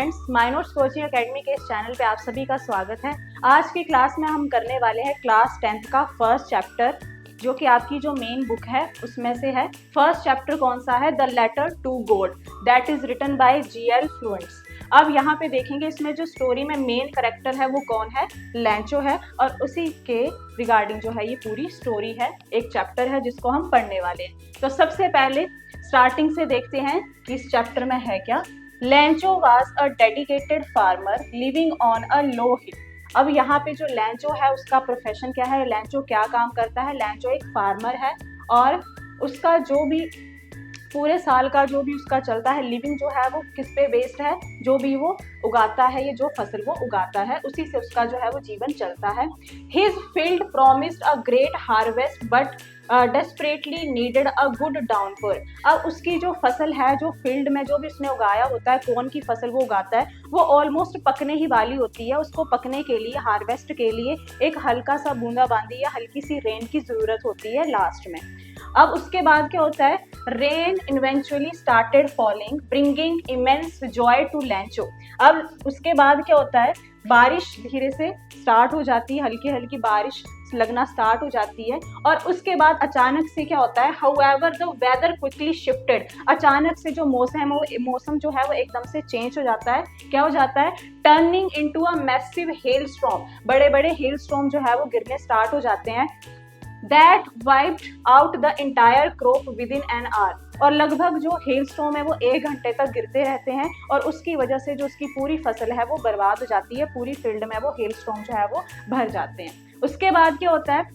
Friends, my notes coaching academy के इस channel पे आप सभी का स्वागत है। आज की क्लास में हम करने वाले हैं क्लास 10th का फर्स्ट चैप्टर, जो कि आपकी जो मेन बुक है उसमें से है। फर्स्ट चैप्टर कौन सा है? The letter to God, that is written by GL Fuentes. अब यहाँ पे देखेंगे इसमें जो स्टोरी में मेन कैरेक्टर है वो कौन है? लैंचो है, और उसी के रिगार्डिंग जो है ये पूरी स्टोरी है, एक चैप्टर है जिसको हम पढ़ने वाले हैं। तो सबसे पहले स्टार्टिंग से देखते हैं कि इस चैप्टर में है क्या। Lencho was a dedicated farmer living on a low hill. अब यहाँ पे जो लैंचो है उसका प्रोफेशन क्या है, लैंचो क्या काम करता है? लैंचो एक फार्मर है और उसका जो भी पूरे साल का जो भी उसका चलता है, लिविंग जो है वो किस पे बेस्ड है? जो भी वो उगाता है, ये जो फसल वो उगाता है उसी से उसका जो है वो जीवन चलता है। His field promised a great harvest but desperately needed a good downfall. अब उसकी जो फसल है, जो फील्ड में जो भी उसने उगाया होता है, कौन की फसल वो उगाता है, वो ऑलमोस्ट पकने ही वाली होती है। उसको पकने के लिए, हार्वेस्ट के लिए एक हल्का सा बूंदाबांदी या हल्की सी रेन की जरूरत होती है लास्ट में। अब उसके बाद क्या होता है? Rain eventually started falling bringing immense joy to Lencho. अब उसके बाद क्या होता है? बारिश धीरे से स्टार्ट हो जाती है, हल्की हल्की बारिश लगना स्टार्ट हो जाती है, और उसके बाद अचानक से क्या होता है? However the weather quickly shifted. अचानक से जो मौसम जो है वो एकदम से चेंज हो जाता है। क्या हो जाता है? Turning into a massive hello storm. बड़े बड़े हेल स्टॉर्म जो है वो गिरने स्टार्ट हो जाते हैं। That wiped out the entire crop within an hour। और लगभग जो हेल स्टॉर्म है वो 1 घंटे तक गिरते रहते हैं, और उसकी वजह से जो उसकी पूरी फसल है वो बर्बाद हो जाती है। पूरी फील्ड में वो हेल स्टॉर्म जो है वो भर जाते हैं। उसके बाद क्या होता है?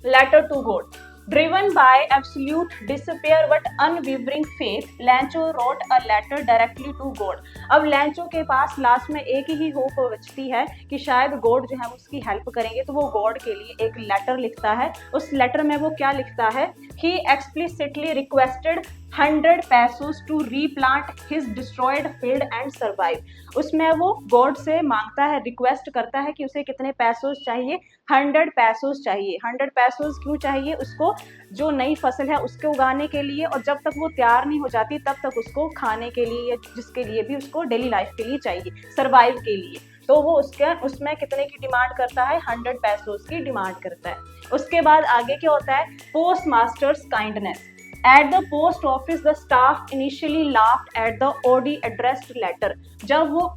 Letter to God. Driven by absolute despair but unwavering faith, Lencho wrote a letter directly to God। अब लैंचो के पास लास्ट में एक ही होप बचती है कि शायद गॉड जो है उसकी हेल्प करेंगे, तो वो गॉड के लिए एक लेटर लिखता है। उस लेटर में वो क्या लिखता है? He explicitly requested 100 pesos to replant his destroyed field and survive। उसमें वो गॉड से मांगता है, रिक्वेस्ट करता है कि उसे कितने पैसोस चाहिए? 100 पैसोस चाहिए। 100 पैसोस क्यों चाहिए उसको? जो नई फसल है उसके उगाने के लिए, और जब तक वो तैयार नहीं हो जाती तब तक उसको खाने के लिए, या जिसके लिए भी उसको डेली लाइफ के लिए चाहिए, सर्वाइव के लिए। तो वो उसमें कितने की डिमांड करता है? 100 पैसोस की डिमांड करता है। उसके बाद आगे क्या होता है? Post masters kindness. At the post office, the staff initially laughed at the oddly addressed letter। जब वो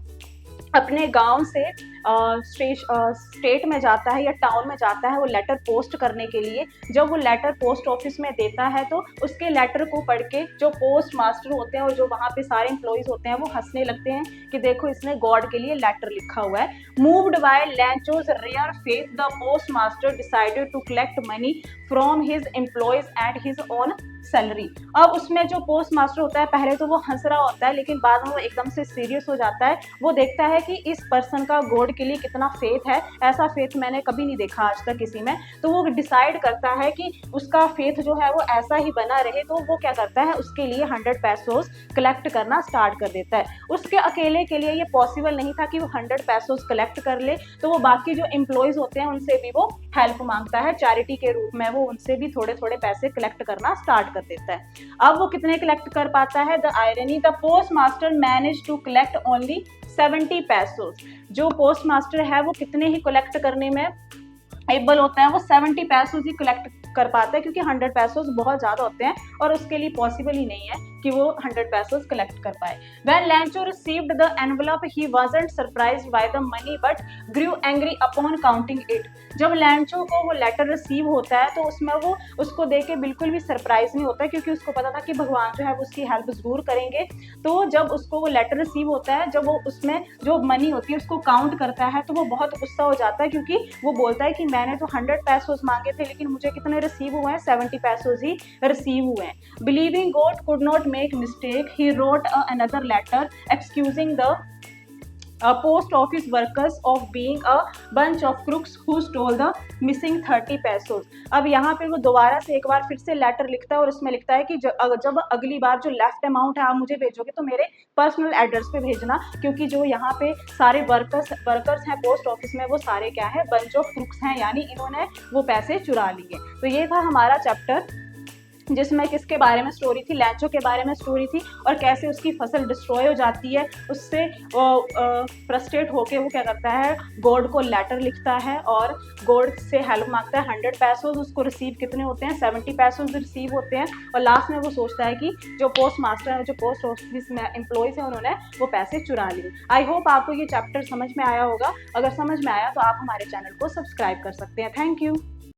अपने गांव से स्टेट में जाता है या टाउन में जाता है वो लेटर पोस्ट करने के लिए, जब वो लेटर पोस्ट ऑफिस में देता है तो उसके लेटर को पढ़ के जो पोस्ट मास्टर होते हैं और जो वहाँ पे सारे एम्प्लॉइज होते हैं वो हंसने लगते हैं कि देखो इसने गॉड के लिए लेटर लिखा हुआ है। Moved by Lencho's rare faith, the post master decided to collect money from his employees at his own salary. अब उसमें जो पोस्ट मास्टर होता है, पहले तो वो हंस रहा होता है, लेकिन बाद में वो एकदम से सीरियस हो जाता है। वो देखता है कि इस पर्सन का गॉड के लिए कितना फेथ है, ऐसा फेथ मैंने कभी नहीं देखा आज तक किसी में। तो वो डिसाइड करता है कि उसका फेथ जो है वो ऐसा ही बना रहे। तो वो क्या करता है? उसके लिए 100 पैसोस कलेक्ट करना स्टार्ट कर देता है। उसके अकेले के लिए ये पॉसिबल नहीं था कि वो 100 पैसोस कलेक्ट कर ले, तो वो बाकी जो एम्प्लॉयज होते हैं उनसे भी वो हेल्प मांगता है, चैरिटी के रूप में वो उनसे भी थोड़े थोड़े पैसे कलेक्ट करना स्टार्ट कर देता है। अब वो कितने कलेक्ट कर पाता है? The irony, the post master manage to collect only 70 pesos. जो पोस्ट मास्टर है वो कितने ही कलेक्ट करने में एबल होता है? वो 70 पैसोस ही कलेक्ट कर पाता है, क्योंकि 100 पैसोस बहुत ज़्यादा होते हैं और उसके लिए पॉसिबल ही नहीं है कि वो 100 पैसोस कलेक्ट कर पाए। When Lancho received the envelope, he wasn't surprised by the money but grew angry upon counting it। जब लैंचो को वो लेटर रिसीव होता है तो उसमें वो उसको देख के बिल्कुल भी सरप्राइज नहीं होता, क्योंकि उसको पता था कि भगवान जो है वो उसकी हेल्प जरूर करेंगे। तो जब उसको वो लेटर रिसीव होता है, जब वो उसमें जो मनी होती है उसको काउंट करता है, तो वो बहुत गुस्सा हो जाता है, क्योंकि वो बोलता है कि मैंने तो 100 पैसोस मांगे थे, लेकिन मुझे कितने रिसीव हुए हैं? 70 पैसोस ही रिसीव हुए हैं। Believing God could not make mistake, he wrote another letter excusing the post office workers of being a bunch of crooks who stole the missing 30 pesos। अब यहाँ पे वो दोबारा से एक बार फिर से लेटर लिखता है और उसमें लिखता है कि जब अगली बार जो लेफ्ट अमाउंट है आप मुझे भेजोगे तो मेरे पर्सनल एड्रेस पे भेजना, क्योंकि जो यहाँ पे सारे वर्कर्स हैं पोस्ट ऑफिस में वो सारे क्या है? बंच ऑफ क्रुक्स हैं, यानी इन्होंने वो पैसे चुरा लिए। तो ये था हमारा चैप्टर जिसमें किसके बारे में स्टोरी थी, लैंचो के बारे में स्टोरी थी, और कैसे उसकी फसल डिस्ट्रॉय हो जाती है। उससे फ्रस्ट्रेट होके वो क्या करता है, गॉड को लेटर लिखता है और गॉड से हेल्प मांगता है। 100 पैसों उसको रिसीव कितने होते हैं, 70 पैसों रिसीव होते हैं। और लास्ट में वो सोचता है कि जो पोस्ट मास्टर है, जो पोस्ट ऑफिस में एम्प्लॉयज़ हैं, उन्होंने वो पैसे चुरा लिए। आई होप आपको ये चैप्टर समझ में आया होगा। अगर समझ में आया तो आप हमारे चैनल को सब्सक्राइब कर सकते हैं। Thank you.